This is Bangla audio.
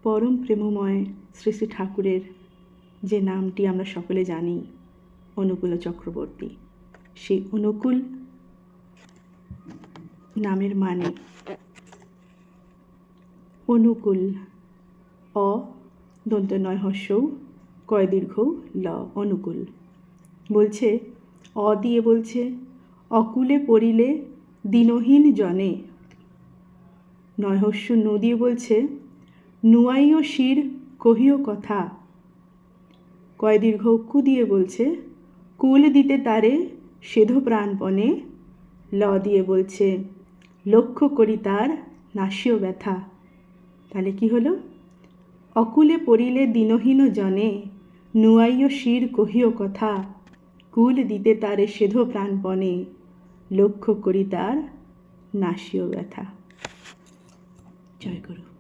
পরম প্রেমময় শ্রী শ্রী ঠাকুরের যে নামটি আমরা সকলে জানি, অনুকূল চক্রবর্তী, সেই অনুকূল নামের মানে অনুকূল, অ দন্ত নয় হস্যৌ কয় দীর্ঘৌ ল, অনুকূল। বলছে অ দিয়ে বলছে অকুলে পড়িলে দীনহীন জনে, নয় হস্য ন দিয়ে বলছে নুয়াইও শির কহিও কথা, কয় দীর্ঘ কু দিয়ে বলছে কুল দিতে তারে সেধ প্রাণপণে, ল দিয়ে বলছে লক্ষ্য করি তার নাসিও ব্যথা। তাহলে কি হলো? অকুলে পড়িলে দীনহীন জনে, নুয়াইও শির কহিও কথা, কুল দিতে তারে সেধ প্রাণপণে, লক্ষ্য করি তার নাসিও ব্যথা। জয় গুরু।